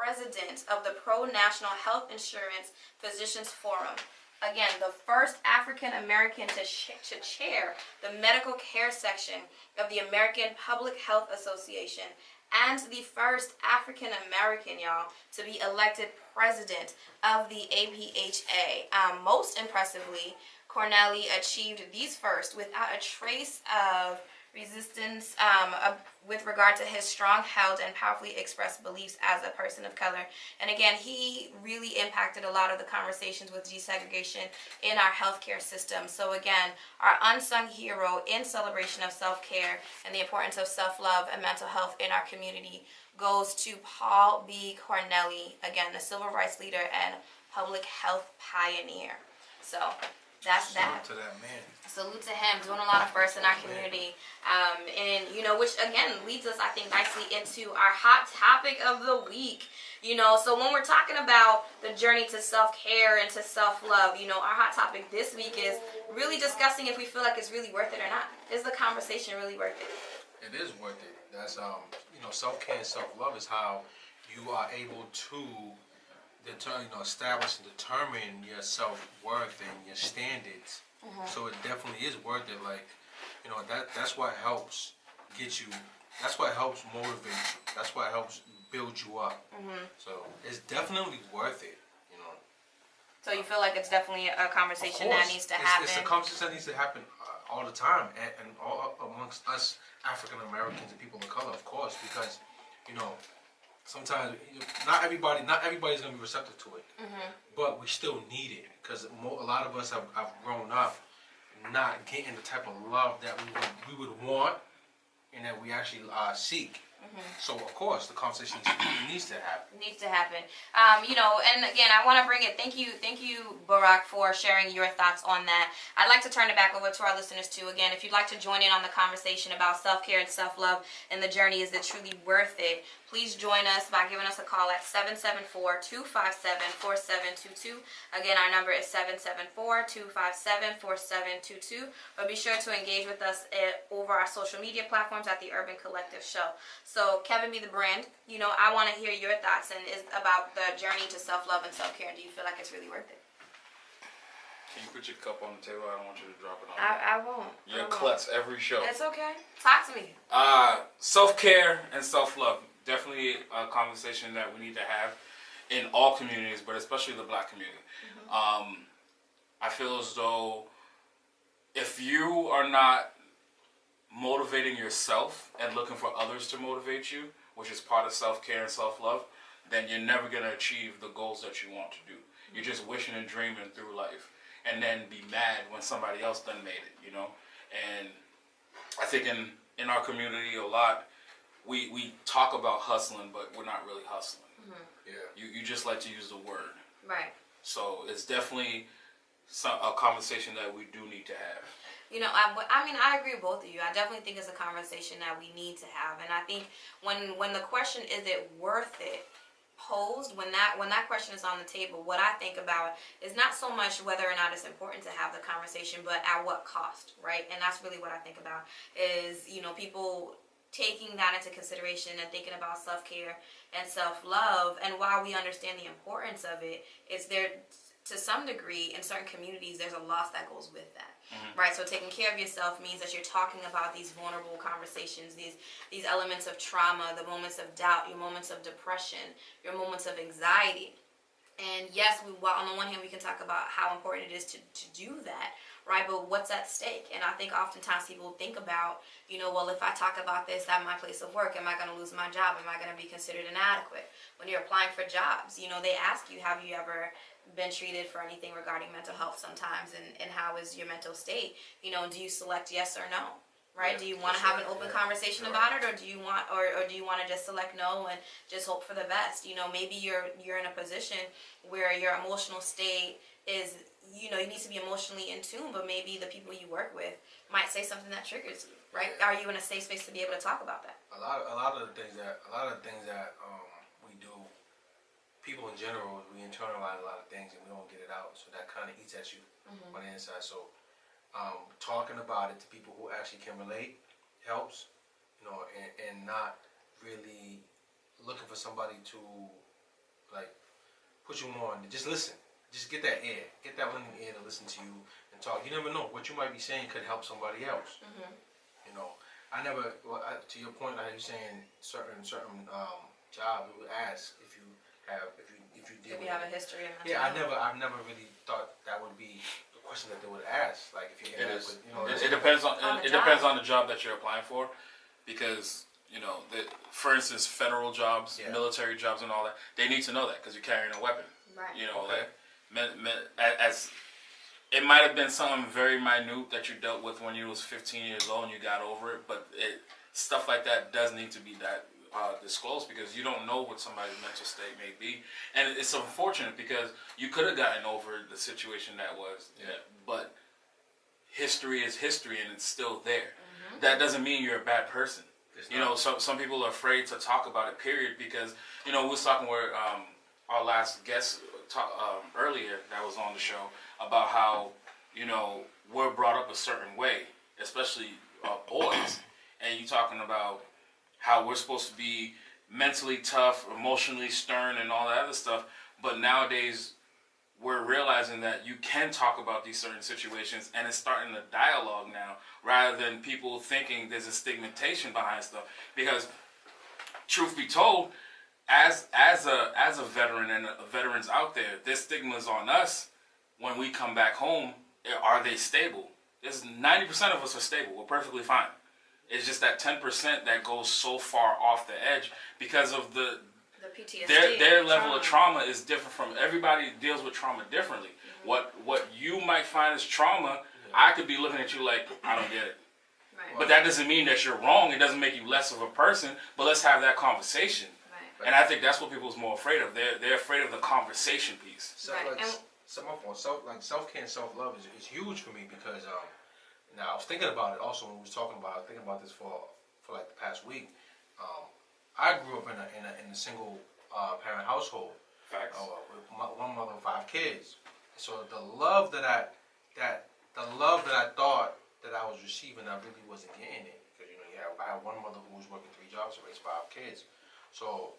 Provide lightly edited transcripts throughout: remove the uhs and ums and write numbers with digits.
president of the Pro-National Health Insurance Physicians Forum. Again, the first African American to chair the medical care section of the American Public Health Association, and the first African American, y'all, to be elected president of the APHA. Most impressively, Corneli achieved these first without a trace of resistance with regard to his strong held and powerfully expressed beliefs as a person of color. And again, he really impacted a lot of the conversations with desegregation in our healthcare system. So again, our unsung hero in celebration of self-care and the importance of self-love and mental health in our community goes to Paul B. Corneli, again, the civil rights leader and public health pioneer. So that's that. Salute to that man. Salute to him, doing a lot of firsts in our community. And, you know, which again leads us, I think, nicely into our hot topic of the week. You know, so when we're talking about the journey to self-care and to self-love, you know, our hot topic this week is really discussing if we feel like it's really worth it or not. Is the conversation really worth it? It is worth it. That's, you know, self-care and self-love is how you are able to establish and determine your self-worth and your standards. So it definitely is worth it. Like, you know, that's what helps get you. That's what helps motivate you. That's what helps build you up. So it's definitely worth it. You know. So you feel like it's definitely a conversation that needs to happen. It's a conversation that needs to happen all the time, and all amongst us African Americans and people of color, of course, because you know. Sometimes not everybody's gonna be receptive to it, but we still need it because a lot of us have grown up not getting the type of love that we would want and that we actually seek. So of course the conversation needs to happen. Needs to happen. You know, and again, I want to bring it. Thank you, Barack, for sharing your thoughts on that. I'd like to turn it back over to our listeners too. Again, if you'd like to join in on the conversation about self-care and self-love and the journey, is it truly worth it? Please join us by giving us a call at 774-257-4722. Again, our number is 774-257-4722. But be sure to engage with us over our social media platforms at the Urban Collective Show. So, Kevin B. the Brand, you know, I want to hear your thoughts and is about the journey to self-love and self-care. And do you feel like it's really worth it? Can you put your cup on the table? I don't want you to drop it on. I won't. Your klutz every show. It's okay. Talk to me. Self-care and self-love. Definitely a conversation that we need to have in all communities, but especially the Black community. I feel as though if you are not motivating yourself and looking for others to motivate you, which is part of self-care and self-love, then you're never going to achieve the goals that you want to do. You're just wishing and dreaming through life and then be mad when somebody else done made it, you know? And I think in our community a lot, we talk about hustling, but we're not really hustling. You just like to use the word. Right. So it's definitely a conversation that we do need to have. You know, I mean, I agree with both of you. I definitely think it's a conversation that we need to have. And I think when the question, is it worth it, posed, when that question is on the table, what I think about is not so much whether or not it's important to have the conversation, but at what cost, right? And that's really what I think about is, you know, people taking that into consideration and thinking about self-care and self-love. And while we understand the importance of it, it's there to some degree in certain communities, there's a loss that goes with that, right? So taking care of yourself means that you're talking about these vulnerable conversations, these elements of trauma, the moments of doubt, your moments of depression, your moments of anxiety. And yes, while on the one hand we can talk about how important it is to do that, right? But what's at stake? And I think oftentimes people think about, you know, well, if I talk about this at my place of work, am I going to lose my job? Am I going to be considered inadequate? When you're applying for jobs, you know, they ask you, have you ever been treated for anything regarding mental health sometimes? And how is your mental state? You know, do you select yes or no? Right? Do you want to have an open conversation about it, or do you want, or do you want to just select no and just hope for the best? You know, maybe you're in a position where your emotional state is, you know, you need to be emotionally in tune, but maybe the people you work with might say something that triggers you, right? Are you in a safe space to be able to talk about that? A lot of the things that we do, people in general, we internalize a lot of things and we don't get it out, so that kind of eats at you on the inside. So talking about it to people who actually can relate helps, you know, and not really looking for somebody to like put you on. Just listen. Just get that ear. Get that listening ear to listen to you and talk. You never know what you might be saying could help somebody else. You know, I never. Well, to your point, like you saying, certain jobs would ask if you deal If with you have it. a history of mental Yeah, health. I've never really thought that would be the question that they would ask. Like if you It have, is. you know, It depends on On the it job. depends on the job that you're applying for, because you know, for instance, federal jobs, Yeah. military jobs, and all that, they need to know that because you're carrying a weapon. Right. You know, Okay. as it might have been something very minute that you dealt with when you was 15 years old and you got over it, but stuff like that does need to be disclosed, because you don't know what somebody's mental state may be, and it's unfortunate because you could have gotten over the situation that was, but history is history and it's still there. That doesn't mean you're a bad person. It's You not. know, some people are afraid to talk about it, period, because, you know, we was talking with our last guest earlier that was on the show about how, you know, we're brought up a certain way, especially boys, and you talking about how we're supposed to be mentally tough, emotionally stern, and all that other stuff, but nowadays we're realizing that you can talk about these certain situations, and it's starting a dialogue now, rather than people thinking there's a stigmatization behind stuff. Because, truth be told, as a veteran and veterans out there, this stigma is on us. When we come back home, are they stable? There's 90% of us are stable. We're perfectly fine. It's just that 10% that goes so far off the edge because of the PTSD. their level of trauma is different from everybody. Deals with trauma differently. What you might find as trauma, I could be looking at you like, I don't get it. Right. But that doesn't mean that you're wrong. It doesn't make you less of a person. But let's have that conversation. Right. And I think that's what people's more afraid of. They're afraid of the conversation piece. Right, and- Self-care and self-love is huge for me because now I was thinking about it also when we was talking about thinking about this for like the past week. I grew up in a single parent household. Facts. With one mother and 5 kids. So the love that I thought that I was receiving, I really wasn't getting it because I had one mother who was working 3 jobs to raise 5 kids. So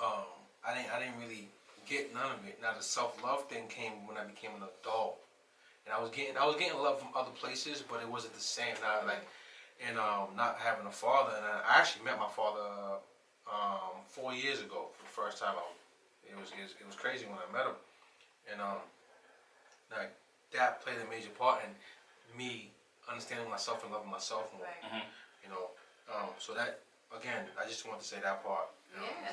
I didn't really get none of it. Now the self-love thing came when I became an adult, and I was getting love from other places, but it wasn't the same. Now not having a father, and I actually met my father 4 years ago for the first time. It was crazy when I met him, and like that played a major part in me understanding myself and loving myself more. Right. You know, so that again, I just want to say that part.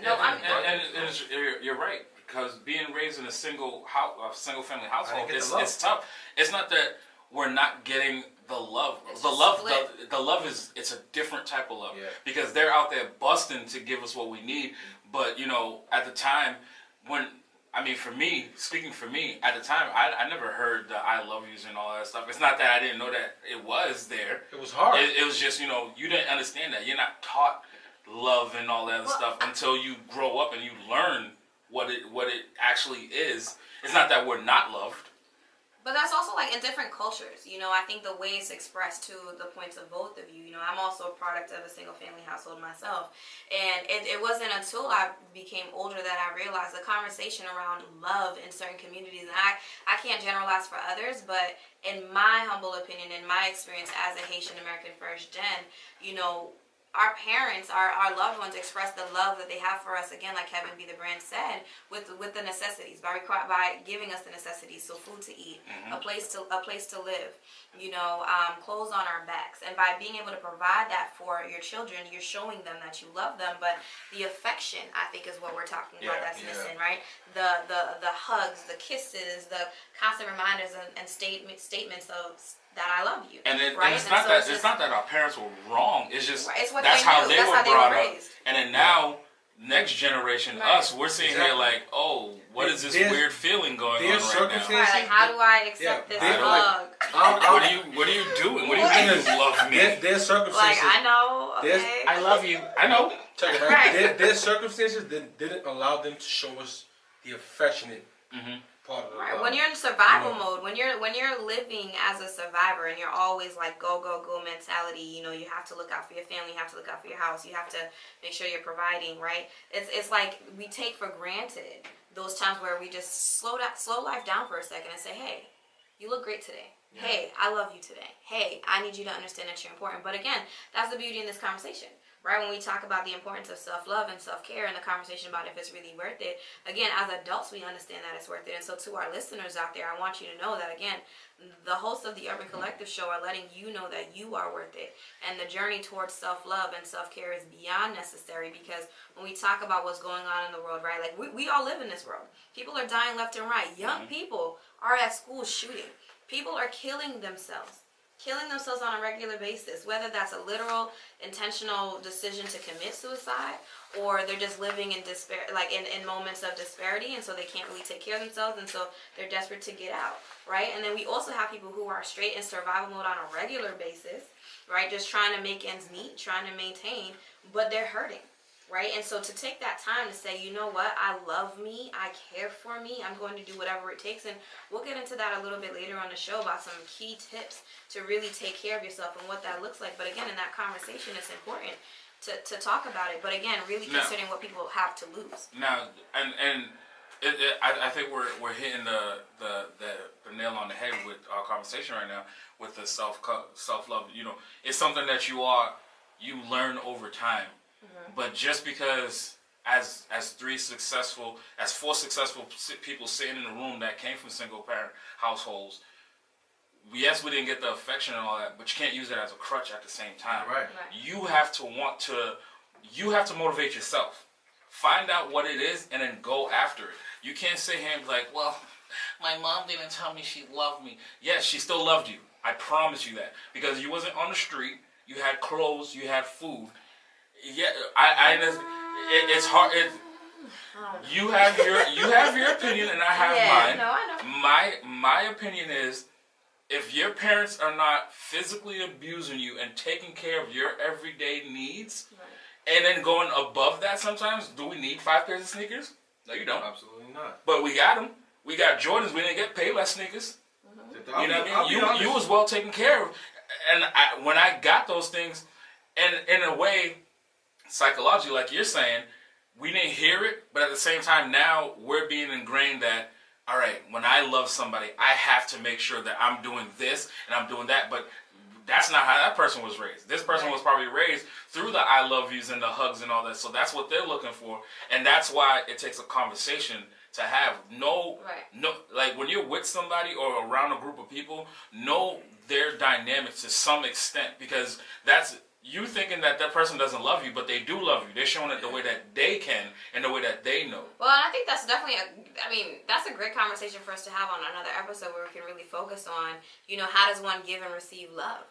Yeah. No, You're right, because being raised in a single family I household, didn't get the love. it's tough. It's not that we're not getting the love. It's The just love, split. the love it's a different type of love, Yeah. because they're out there busting to give us what we need. But at the time speaking for me, at the time, I never heard the I love yous and all that stuff. It's not that I didn't know that it was there. It was hard. It was just, you didn't understand that. You're not taught love and all that other stuff until you grow up and you learn what it actually is. It's not that we're not loved. But that's also like in different cultures, I think the way it's expressed to the points of both of you, I'm also a product of a single family household myself. And it wasn't until I became older that I realized the conversation around love in certain communities, and I can't generalize for others, but in my humble opinion, in my experience as a Haitian American first gen, our parents, our loved ones express the love that they have for us, again, like Kevin B. the Brand said, with the necessities, by giving us the necessities, so food to eat, a place to live, clothes on our backs. And by being able to provide that for your children, you're showing them that you love them. But the affection, I think, is what we're talking about that's missing, right? The hugs, the kisses, the constant reminders and statements of that I love you. And right? it's And not so that it's not that our parents were wrong. It's just It's what that's they how knew. they That's were how they brought were up. raised. And then now, next generation, Right. us, we're sitting Exactly. here like, oh, what is this There's- weird feeling going on there's right now? circumstances- Right, like how do I accept Yeah, this they're hug? What are you doing? What do you mean you love me? There's circumstances. Like I know, There's- okay. I love you. I know. Check it out. Right. There's circumstances that didn't allow them to show us the affectionate part of the Right. love. When you're in survival You know? mode, when you're living as a survivor and you're always like go go go mentality, you know, you have to look out for your family, you have to look out for your house, you have to make sure you're providing, right? It's like we take for granted those times where we just slow life down for a second and say, "Hey, you look great today. Yeah. Hey, I love you today. Hey, I need you to understand that you're important." But again, that's the beauty in this conversation. Right, when we talk about the importance of self-love and self-care and the conversation about if it's really worth it, again, as adults, we understand that it's worth it. And so to our listeners out there, I want you to know that, again, the hosts of the Urban Collective Show are letting you know that you are worth it. And the journey towards self-love and self-care is beyond necessary, because when we talk about what's going on in the world, right, like we all live in this world. People are dying left and right. Young people are at school shooting. People are killing themselves on a regular basis, whether that's a literal intentional decision to commit suicide, or they're just living in despair, like in moments of disparity, and so they can't really take care of themselves, and so they're desperate to get out, right? And then we also have people who are straight in survival mode on a regular basis, right, just trying to make ends meet, trying to maintain, but they're hurting, right? And so to take that time to say, you know what, I love me, I care for me, I'm going to do whatever it takes. And we'll get into that a little bit later on the show about some key tips to really take care of yourself and what that looks like. But again, in that conversation, it's important to talk about it. But again, really considering what people have to lose. Now, I think we're hitting the nail on the head with our conversation right now with the self love. You know, it's something that you learn over time. But just because as four successful people sitting in a room that came from single parent households, yes, we didn't get the affection and all that, but you can't use it as a crutch at the same time. Right. You have to motivate yourself. Find out what it is and then go after it. You can't sit here and be like, well, my mom didn't tell me she loved me. Yes, she still loved you. I promise you that. Because you wasn't on the street, you had clothes, you had food. Yeah, it's hard. You have your opinion, and I have mine. No, I know. My opinion is, if your parents are not physically abusing you and taking care of your everyday needs, and then going above that, sometimes, do we need 5 pairs of sneakers? No, you don't. Absolutely not. But we got them. We got Jordans. We didn't get Payless sneakers. You know what I mean? You was well taken care of, and when I got those things, and in a way, psychologically, like you're saying, we didn't hear it, but at the same time, now we're being ingrained that, all right, when I love somebody, I have to make sure that I'm doing this and I'm doing that. But that's not how that person was raised. This person was probably raised through the I love yous and the hugs and all that. So that's what they're looking for, and that's why it takes a conversation to have. No, like when you're with somebody or around a group of people, know their dynamics to some extent, because that's you thinking that person doesn't love you, but they do love you. They're showing it the way that they can and the way that they know. Well, I think that's definitely that's a great conversation for us to have on another episode, where we can really focus on, you know, how does one give and receive love,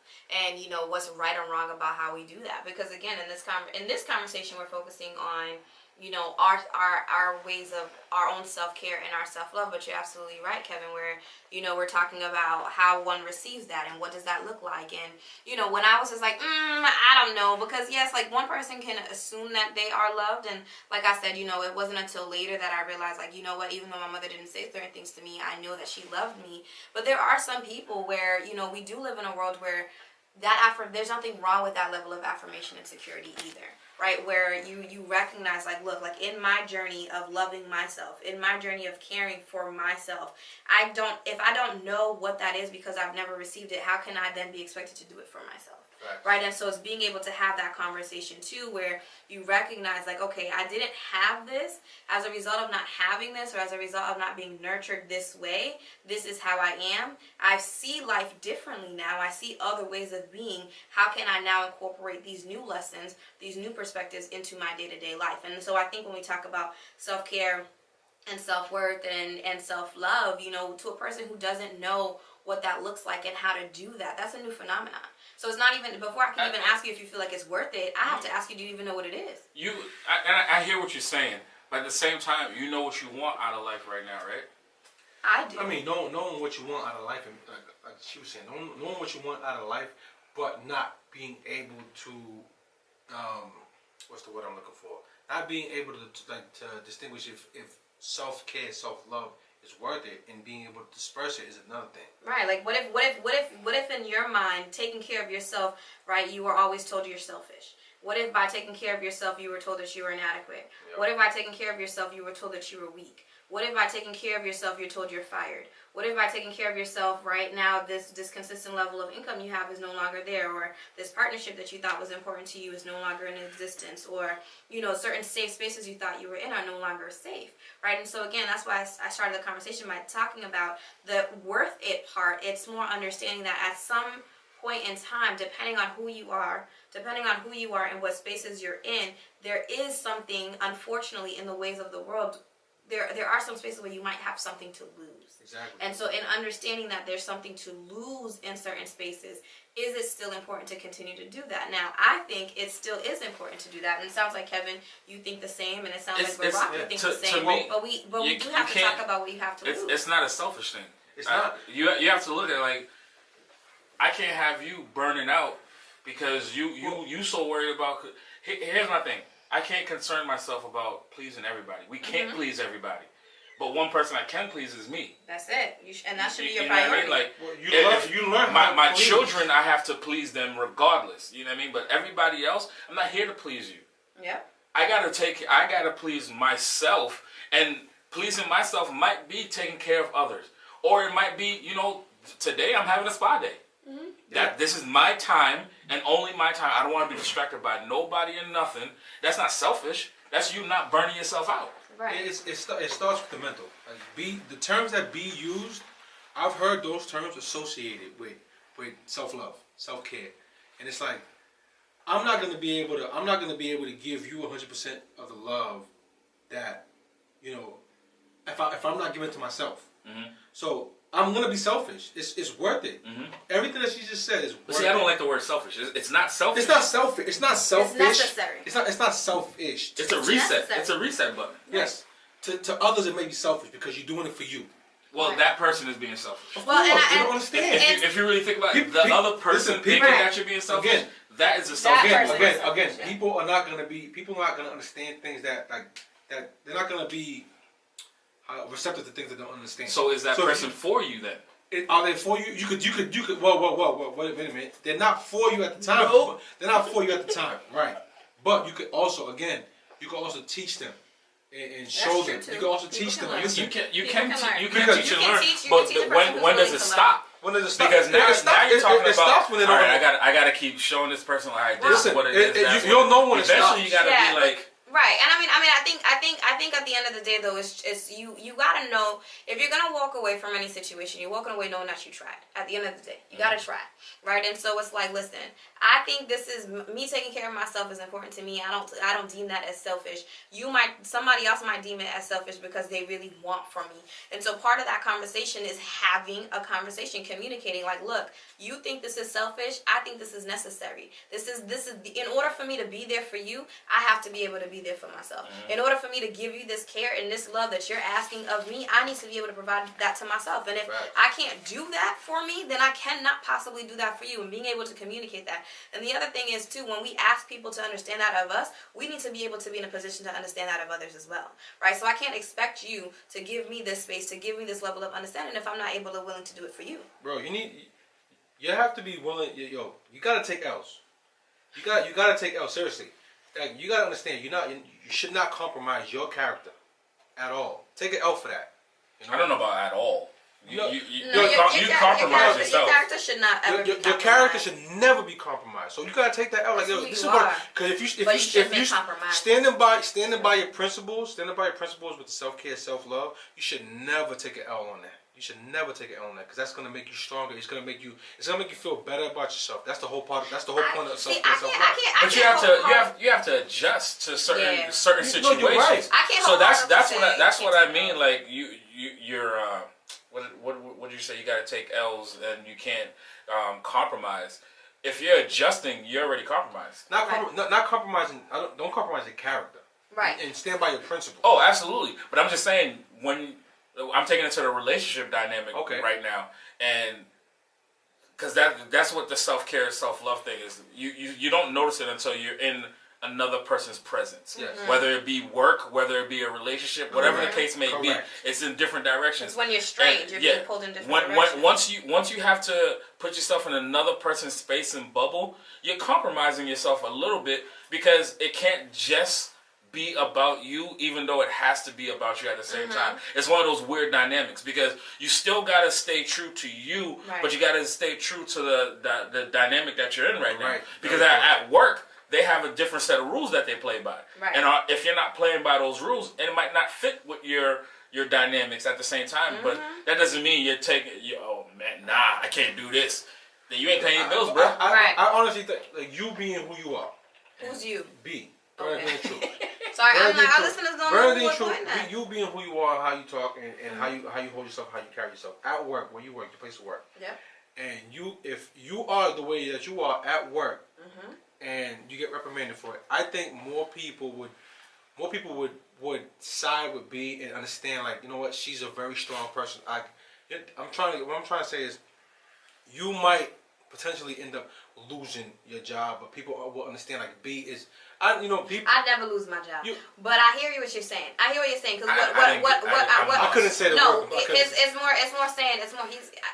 and you know what's right or wrong about how we do that. Because again, in this conversation, we're focusing on, you know, our ways of our own self-care and our self-love. But you're absolutely right, Kevin, where, you know, we're talking about how one receives that and what does that look like. And, you know, when I was just like, I don't know, because yes, like one person can assume that they are loved. And like I said, you know, it wasn't until later that I realized, like, you know what, even though my mother didn't say certain things to me, I know that she loved me. But there are some people where, you know, we do live in a world where there's nothing wrong with that level of affirmation and security either. Right, where you recognize, like, look, like in my journey of loving myself, in my journey of caring for myself, if I don't know what that is because I've never received it, how can I then be expected to do it for myself? Right, and so it's being able to have that conversation too, where you recognize, like, okay, I didn't have this as a result of not having this, or as a result of not being nurtured this way. This is how I am. I see life differently now. I see other ways of being. How can I now incorporate these new lessons, these new perspectives into my day-to-day life? And so I think when we talk about self-care and self-worth and self-love, you know, to a person who doesn't know what that looks like and how to do that, that's a new phenomenon. So it's not even, before I can even ask you if you feel like it's worth it, I have to ask you, do you even know what it is? I hear what you're saying, but at the same time, you know what you want out of life right now, right? I do. I mean, knowing what you want out of life, and like she was saying, knowing what you want out of life, but not being able to, what's the word I'm looking for? Not being able to distinguish if self-care, self-love is worth it, and being able to disperse it is another thing. Right. Like, what if in your mind, taking care of yourself, right, you were always told you're selfish? What if by taking care of yourself, you were told that you were inadequate? Yep. What if by taking care of yourself, you were told that you were weak? What if by taking care of yourself, you're told you're fired? What if by taking care of yourself right now, this consistent level of income you have is no longer there, or this partnership that you thought was important to you is no longer in existence, or, you know, certain safe spaces you thought you were in are no longer safe, right? And so again, that's why I started the conversation by talking about the worth it part. It's more understanding that at some point in time, depending on who you are and what spaces you're in, there is something, unfortunately, in the ways of the world, there are some spaces where you might have something to lose. Exactly. And so in understanding that there's something to lose in certain spaces, is it still important to continue to do that? Now, I think it still is important to do that. And it sounds like, Kevin, you think the same, and it sounds like Barack thinks the same. Me, but we do have to talk about what you have to lose. It's not a selfish thing. It's not. You have to look at it like, I can't have you burning out because you so worried about. Here's my thing. I can't concern myself about pleasing everybody. We can't please everybody. But one person I can please is me. That's it. And that should be your know what priority. I mean? Like, Well, you learn how to my please. children, I have to please them regardless. You know what I mean? But everybody else, I'm not here to please you. Yep. I gotta please myself, and pleasing myself might be taking care of others, or it might be, you know, today I'm having a spa day. That this is my time and only my time. I don't want to be distracted by nobody and nothing. That's not selfish. That's you not burning yourself out. Right. It starts with the mental. Like the terms that B used, I've heard those terms associated with self-love, self-care, and it's like I'm not gonna be able to give you 100% of the love that, you know, if I'm not giving it to myself. So I'm gonna be selfish. It's worth it. Everything that she just said is worth But see, I don't like the word selfish. It's not selfish. It's not selfish. It's not selfish. It's necessary. It's not selfish. It's a reset. necessary. It's a reset button. Yes. To others, it may be selfish because you're doing it for you. Well, Right. that person is being selfish. Of Well, course, and they don't understand. If you really think about it, People- the people- other person listen, thinking people- that you're being selfish, Again, that is a That selfish. person is Again, selfish, yeah. people are not gonna understand things that they're not gonna be receptive to things they don't understand. So is that So if person for you then? Are they for you? You could. Whoa, wait a minute. They're not for you at the time. No. They're not for you at the time, right? But you could also, teach them and show true, them. too. You can also People teach can them. learn. Listen, You can People can learn. Because teach You and can learn, teach- you but can teach a person when who's does willing it to stop? when does it stop? Because now you're talking it about. stops when they don't. All right, I gotta keep showing this person like this Listen, is what it is. that's you'll what- know when it eventually stops. you gotta Yeah, be like. Right, and I mean, I think at the end of the day, though, it's you gotta know if you're gonna walk away from any situation, you're walking away knowing that you tried. At the end of the day, you gotta try, right? And so it's like, listen, I think this is me taking care of myself is important to me. I don't deem that as selfish. Somebody else might deem it as selfish because they really want from me. And so part of that conversation is having a conversation, communicating. Like, look, you think this is selfish. I think this is necessary. This is in order for me to be there for you. I have to be able to be there for myself. In order for me to give you this care and this love that you're asking of me, I need to be able to provide that to myself. And if Right. I can't do that for me, then I cannot possibly do that for you. And being able to communicate that. And the other thing is, too, when we ask people to understand that of us, we need to be able to be in a position to understand that of others as well. Right? So I can't expect you to give me this space, to give me this level of understanding if I'm not able to willing to do it for you. Bro, you have to be willing. You gotta take L's. You gotta take L's seriously. Like, you gotta understand, you should not compromise your character at all. Take an L for that. You know? I don't know about at all. You No, compromise your yourself. character should not ever Your be character compromised. should never be compromised. So you gotta take that L. Like, That's yo, who this is you what. are. Because if But you you shouldn't make compromise. standing by your principles with the self-care, self-love, you should never take an L on that. You should never take an L on that because that's gonna make you stronger. It's gonna make you feel better about yourself. That's the whole part. That's the whole point of self-care, self-love. But you have to adjust to certain situations. No, you're right. I can't So hold that's on what I mean. Like you're what do you say? You got to take L's and you can't compromise. If you're adjusting, you're already compromised. Not compromising. Don't compromise your character. Right. And stand by your principles. Oh, absolutely. But I'm just saying when I'm taking it to the relationship dynamic right now, and because that's what the self-care, self-love thing is. You don't notice it until you're in another person's presence. Yes. Whether it be work, whether it be a relationship, whatever the case may be, Correct. it's in different directions. It's when you're strange, you're being pulled in different directions. Once you have to put yourself in another person's space and bubble, you're compromising yourself a little bit, because it can't just be about you, even though it has to be about you at the same time. It's one of those weird dynamics, because you still got to stay true to you, but you got to stay true to the dynamic that you're in right now. Because at work, they have a different set of rules that they play by. And if you're not playing by those rules, it might not fit with your dynamics at the same time. But that doesn't mean you're taking, oh man, nah, I can't do this. Then you ain't paying your bills, bro. I honestly think, like, you being who you are. Who's you? B. Okay. Being true. Sorry, I'm like, our listeners don't know who we're true. going at. You being who you are, how you talk, and how you hold yourself, how you carry yourself at work, where you work, your place of work. Yep. And if you are the way that you are at work, and you get reprimanded for it, I think more people would side with B and understand, like, you know what, she's a very strong person. What I'm trying to say is, you might potentially end up losing your job, but people will understand, like, B is, people. I never lose my job, but I hear you what you're saying. I hear what you're saying, because I couldn't say the no, word. it's more saying.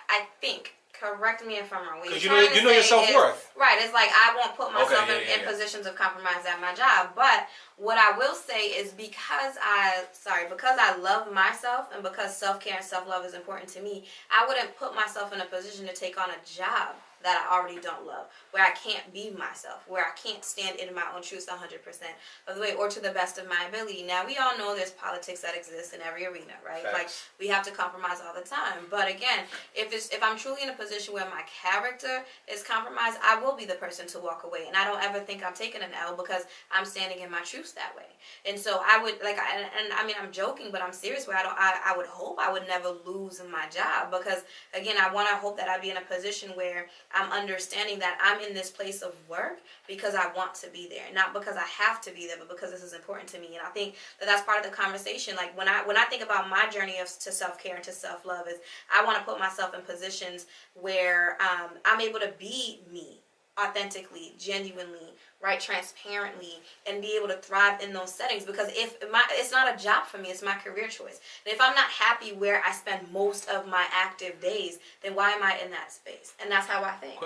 I think. Correct me if I'm wrong. Because you know your self-worth. Right. It's like, I won't put myself in positions of compromise at my job. But what I will say is, because I love myself, and because self-care and self-love is important to me, I wouldn't put myself in a position to take on a job that I already don't love, where I can't be myself, where I can't stand in my own truth 100% of the way, or to the best of my ability. Now, we all know there's politics that exists in every arena, right? Facts. Like, we have to compromise all the time. But again, if I'm truly in a position where my character is compromised, I will be the person to walk away, and I don't ever think I'm taking an L, because I'm standing in my truth that way. And so I would, like, and I mean, I'm joking, but I'm serious, where I would hope I would never lose my job, because again, I want to hope that I be in a position where I'm understanding that I'm in this place of work because I want to be there, not because I have to be there, but because this is important to me. And I think that that's part of the conversation. Like, when I think about my journey to self-care and to self-love, is I want to put myself in positions where I'm able to be me authentically, genuinely, right, transparently, and be able to thrive in those settings. Because it's not a job for me, it's my career choice. And if I'm not happy where I spend most of my active days, then why am I in that space? And that's how I think.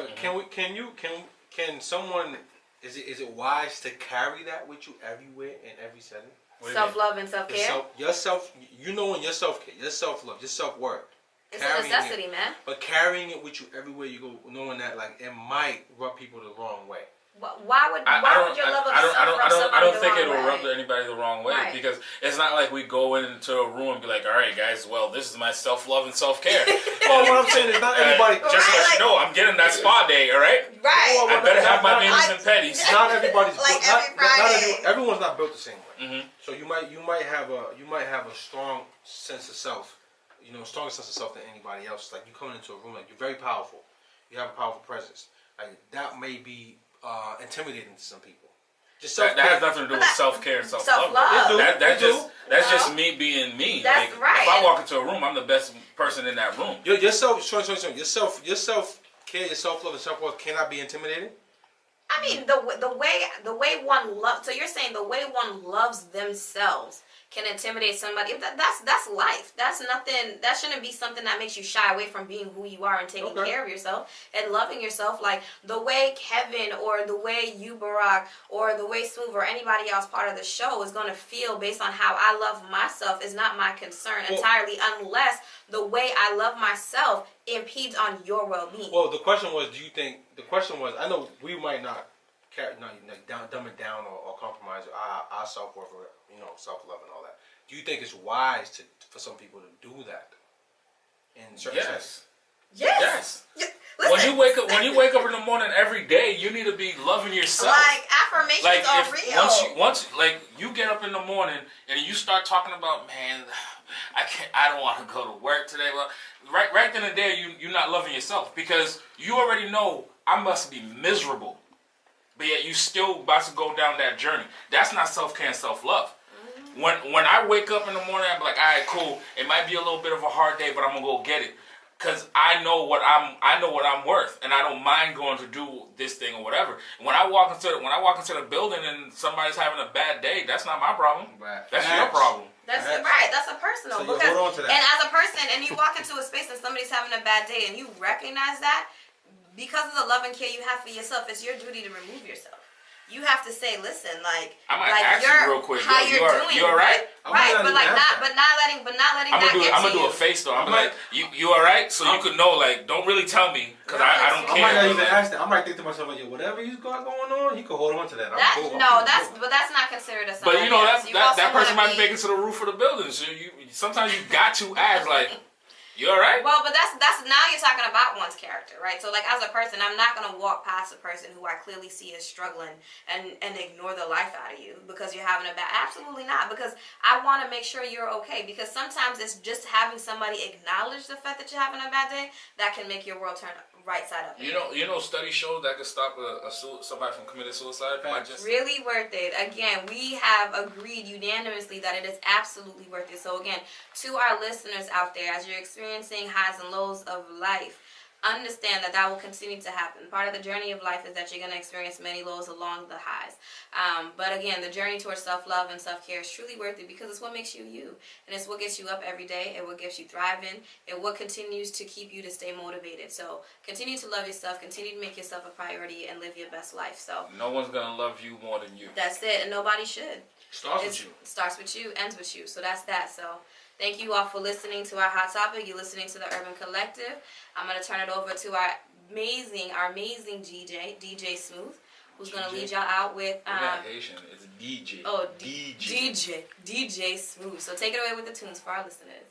Can someone, is it wise to carry that with you everywhere in every setting? Self-love and self-care? You know, in your self-care, your self-love, your self-worth. It's a necessity, man. But carrying it with you everywhere you go, knowing that, like, it might rub people the wrong way. Why would your love of self rub somebody the wrong way? I don't think it'll rub anybody the wrong way, right. Because it's not like we go into a room and be like, all right, guys, well, this is my self-love and self-care. Well, what I'm saying is, not everybody. Just to let you know, I'm getting that spa day, all right? Right. I better have my manis and petties. Not everybody's like built. every Friday. Everyone's not built the same way. So you might have a strong sense of self. You know, stronger sense of self than anybody else. Like, you coming into a room, like, you're very powerful. You have a powerful presence. Like, that may be intimidating to some people. Just that has nothing to do with self-care and self-love. That's just me being me. That's like, right. If I walk into a room, I'm the best person in that room. Your self-care, your self-love, and self-worth cannot be intimidating. I mean, the way one loves. So you're saying the way one loves themselves can intimidate somebody. That's life. That's nothing. That shouldn't be something that makes you shy away from being who you are and taking care of yourself and loving yourself. Like, the way Kevin, or the way you, Barack, or the way Smooth, or anybody else part of the show is going to feel based on how I love myself is not my concern entirely, unless the way I love myself impedes on your well-being. Well, the question was, I know we might not dumb it down or compromise our self-worth, or, self-love and all that. Do you think it's wise for some people to do that in certain settings? Yes. Listen, When you wake up in the morning every day, you need to be loving yourself. Like, affirmations are real. Once you get up in the morning and you start talking about, man, I don't want to go to work today. Well, right then and there, you're not loving yourself, because you already know I must be miserable, but yet you still about to go down that journey. That's not self-care and self-love. When I wake up in the morning, I'm like, all right, cool. It might be a little bit of a hard day, but I'm gonna go get it. because I know what I'm worth, and I don't mind going to do this thing or whatever. And when I walk into the building and somebody's having a bad day, that's not my problem. Right. That's your problem. That's Right. right. That's a personal. So you because, hold on to that. And as a person, and you walk into a space and somebody's having a bad day, and you recognize that, because of the love and care you have for yourself, it's your duty to remove yourself. You have to say, listen, like, I might like ask you real quick. how Yo, you're doing, you all right? Right, but like not not letting I'm that gonna get to do you. a face though. I'm like, you all right? So you could know, like, don't really tell me because I don't I care. might not but, even like, ask that. I might think to myself, like, yo, whatever you got going on, you can hold on to that. I'm That cool. no, but that's not considered a sign. But you know else. You also that person wanna might be making to the roof of the building. So you sometimes you got to ask, like, you all right? Well, but that's now you're talking about one's character, right? So like as a person, I'm not gonna walk past a person who I clearly see is struggling and ignore the life out of you because you're having a bad. Absolutely not, because I want to make sure you're okay. Because sometimes it's just having somebody acknowledge the fact that you're having a bad day that can make your world turn right side up. You know, studies show that could stop somebody from committing suicide by just. Really worth it. Again, we have agreed unanimously that it is absolutely worth it. So again, to our listeners out there, as you're experiencing highs and lows of life, understand that will continue to happen. Part of the journey of life is that you're going to experience many lows along the highs. But again, the journey towards self-love and self-care is truly worth it because it's what makes you you. And it's what gets you up every day. It what gets you thriving. It what continues to keep you to stay motivated. So continue to love yourself. Continue to make yourself a priority and live your best life. So No one's going to love you more than you. that's it. And nobody should. Starts with you. Starts with you, ends with you. So that's that. So thank you all for listening to our Hot Topic. You're listening to the Urban Collective. I'm going to turn it over to our amazing DJ Smooth, who's going to lead y'all out with... We're not Haitian. It's DJ. Oh, DJ. DJ Smooth. So take it away with the tunes for our listeners.